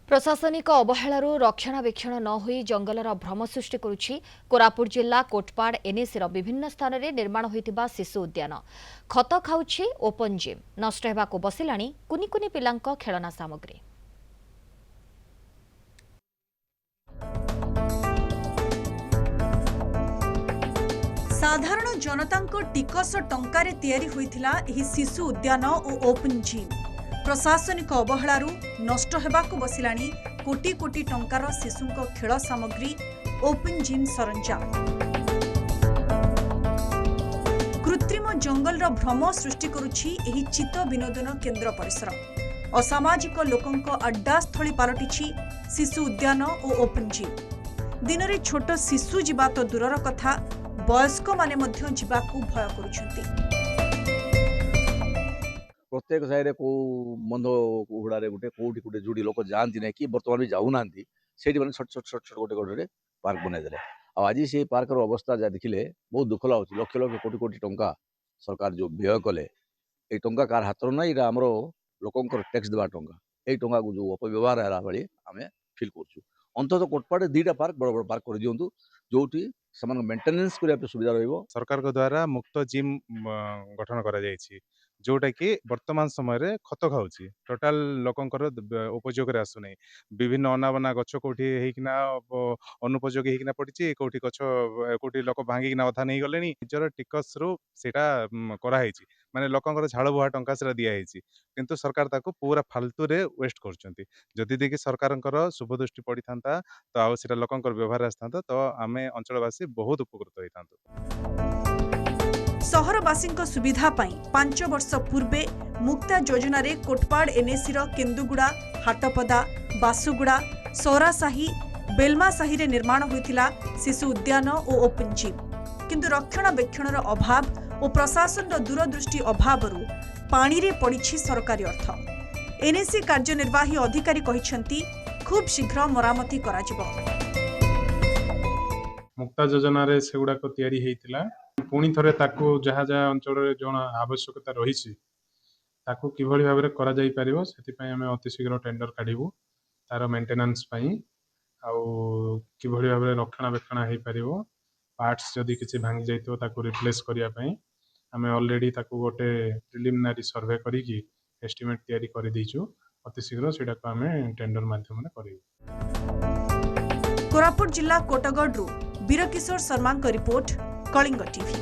प्रशासनिक अवहेलारू रक्षणाबेक्षण न होई जंगलर भ्रम सृष्टि करुछि कोरापुट जिल्ला कोटपाड़ एनएसीर विभिन्न स्थान में निर्माण होइतिबा शिशु उद्यान खत खाउछि ओपन जिम नष्ट हेबाकु बसिलाणी कुनि कुनि पिलांक खेलना सामग्री। साधारण जनतांको टिकस टंकारे तैयारी होइथिला एही शिशु उद्यान और ओपन जिम प्रशासनिक अवहेलारू नष्ट हेबाकु बसिलाणी कोटी कोटी टंकार शिशुंको खेल सामग्री ओपन जिम सरंजाम। कृत्रिम जंगल भ्रम सृष्टि करुछि एही चित्त विनोदन केन्द्र परिसर। असामाजिक लोकंको अड्डा स्थली पालटिछि शिशु उद्यान और ओपन जिम। दिन में छोट शिशु जीवा तो दूरर कथा वयस्क माने मध्य जीवाकू भय करुछंती। प्रत्येक साइड को बंध उहुड़े गोटे कौटी गोटे जोड़ी लोक जाती ना कि बर्तमान भी जाऊना से छोट छोट छोट छोट गोटे गोटे पार्क बनईदे। आज से पार्क अवस्था जहाँ देखिले बहुत दुख लगुच। लक्ष लक्ष कोटी कोटी टंका सरकार जो व्यय कले ये टंका कार हाथ ना यहाँ आमर लोकंर टैक्स देवा टंका ये टंका को जो अपव्यवहार है भाई आम फिल कर अंततः कोटपाड़े 2टा पार्क बड़ बड़ पार्क कर दिंतु जो मेंटेनेंस करने सुविधा रही। सरकार को द्वारा मुक्त जिम गठन करा जायछि जोटा कि वर्तमान समय रे खत खाउछि टोटाल लोकंकर उपयोग रे आसु नै। विभिन्न अनाबना गछ कोठी हेकिना अनुपयोगी हेकिना पड़िछि कोठी गछ कोठी लोक भांगिकिना अधा नै गलेनी निजर टिकस रु सेटा करा हेछि माने लोकंकर झाड़ बुहा टंका सेरा दिया हेछि किंतु सरकार ताको पूरा फालतू रे वेस्ट करछंती। जदि देखि सरकारंकर शुभ दृष्टि पड़ी थांता तो आ सेटा लोकंकर व्यवहार आस्थांता तो आमे अंचलवासी बहुत उपकृत होइतांतो। सहरवासी सुविधा पाई 5 वर्ष पूर्वे मुक्ता योजना रे कोटपाड़ एनएसी केन्दुगुड़ा हाटपदा बासुगुड़ा सौरासाही बेलमासाही रे निर्माण होइथिला शिशु उद्यान और ओपन जिम किंतु रक्षणाबेक्षणर अभाव और प्रशासन दूरदृष्टि अभावरू पानी रे पड़िछि सरकारी अर्थ। एनएसी कार्यनिर्वाही अधिकारी कहिसंती खूब शीघ्र मरामती कराजिबो। मुक्ता योजना रे सेगुडा को तयारी हेइतिला पुणी थरे ताकू जहाँ जहाँ अंचल जो आवश्यकता रही किभली भाव में करा जाई परिबो सेतिपई आमे अति शीघ्र टेंडर काढिबु तार मेंटेनेंस पई आउ किभली भाव में रक्षणाबेक्षण हेई परिबो पार्ट्स जदि किछि भांगी जाइतो ताकू रिप्लेस करिया पई आमे ऑलरेडी ताकू गोटे प्रिलिमिनरी सर्वे करिकि एस्टिमेट तयारी करि दैछु अति शीघ्र सेटा को आमे टेंडर माध्यम में करिबु। कोरापुट जिला कोटगढ़ वीरकिशोर शर्मा रिपोर्ट कलिंग टीवी।